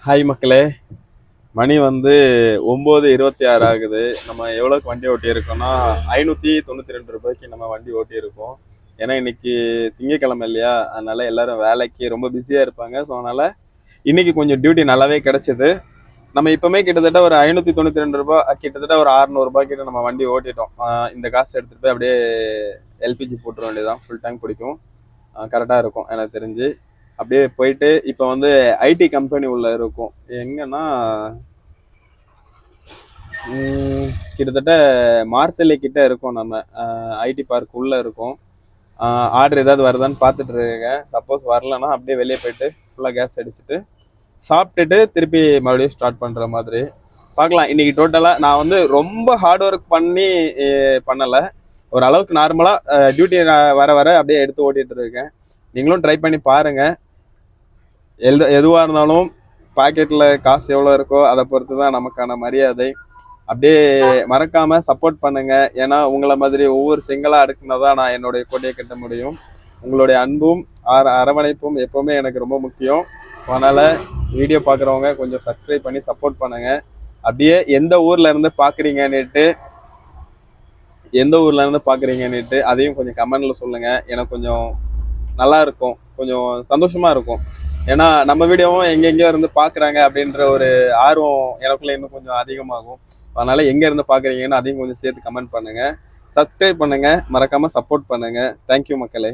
Hi மக்களே, மணி வந்து 9:26 ஆகுது. நம்ம எவ்வளோக்கு வண்டி ஓட்டியிருக்கோம்னா 592 ரூபாய்க்கு நம்ம வண்டி ஓட்டியிருக்கோம். ஏன்னா இன்னைக்கு திங்கக்கிழமை இல்லையா, அதனால எல்லாரும் வேலைக்கு ரொம்ப பிஸியாக இருப்பாங்க. ஸோ அதனால இன்னைக்கு கொஞ்சம் டியூட்டி நல்லாவே கிடைச்சிது. நம்ம இப்போமே கிட்டத்தட்ட ஒரு 592 ரூபா, கிட்டத்தட்ட ஒரு 600 ரூபாய் கிட்ட நம்ம வண்டி ஓட்டிட்டோம். இந்த காசு எடுத்துகிட்டு போய் அப்படியே எல்பிஜி போட்டுற வேண்டியதான். ஃபுல் டேங்க் பிடிக்கும், கரெக்டாக இருக்கும் எனக்கு தெரிஞ்சு. அப்படியே போயிட்டு இப்போ வந்து ஐடி கம்பெனி உள்ள இருக்கும். எங்கன்னா கிட்டத்தட்ட மார்த்தலை கிட்ட இருக்கோம். நம்ம ஐடி பார்க் உள்ள இருக்கோம். ஆர்டர் ஏதாவது வருதான்னு பார்த்துட்டு இருக்கேன். சப்போஸ் வரலன்னா அப்படியே வெளியே போயிட்டு ஃபுல்லாக கேஸ் அடிச்சுட்டு சாப்பிட்டுட்டு திருப்பி மறுபடியும் ஸ்டார்ட் பண்ணுற மாதிரி பார்க்கலாம். இன்னைக்கு டோட்டலாக நான் வந்து ரொம்ப ஹார்ட் ஒர்க் பண்ணி பண்ணலை. ஓரளவுக்கு நார்மலாக டியூட்டி வர வர அப்படியே எடுத்து ஓட்டிகிட்டு இருக்கேன். நீங்களும் ட்ரை பண்ணி பாருங்கள். எதுவாக இருந்தாலும் பாக்கெட்டில் காசு எவ்வளோ இருக்கோ அதை பொறுத்து தான் நமக்கான மரியாதை. அப்படியே மறக்காமல் சப்போர்ட் பண்ணுங்கள். ஏன்னா உங்களை மாதிரி ஒவ்வொரு சிங்கிளாக அடுக்குனா தான் நான் என்னுடைய கோட்டையை கட்ட முடியும். உங்களுடைய அன்பும் அரவணைப்பும் எப்போவுமே எனக்கு ரொம்ப முக்கியம். அதனால் வீடியோ பார்க்குறவங்க கொஞ்சம் சப்ஸ்கிரைப் பண்ணி சப்போர்ட் பண்ணுங்கள். அப்படியே எந்த ஊரில் இருந்து பார்க்குறீங்கன்னுட்டு அதையும் கொஞ்சம் கமெண்டில் சொல்லுங்கள். எனக்கு கொஞ்சம் நல்லா இருக்கும், கொஞ்சம் சந்தோஷமா இருக்கும். ஏன்னா நம்ம வீடியோவும் எங்கெங்கயோ இருந்து பார்க்குறாங்க அப்படின்ற ஒரு ஆர்வம் எனக்குள்ள இன்னும் கொஞ்சம் அதிகமாகும். அதனால எங்கே இருந்து பார்க்குறீங்கன்னு அதையும் கொஞ்சம் சேர்த்து கமெண்ட் பண்ணுங்க, சப்ஸ்கிரைப் பண்ணுங்க, மறக்காம சப்போர்ட் பண்ணுங்க. தேங்க்யூ மக்களே.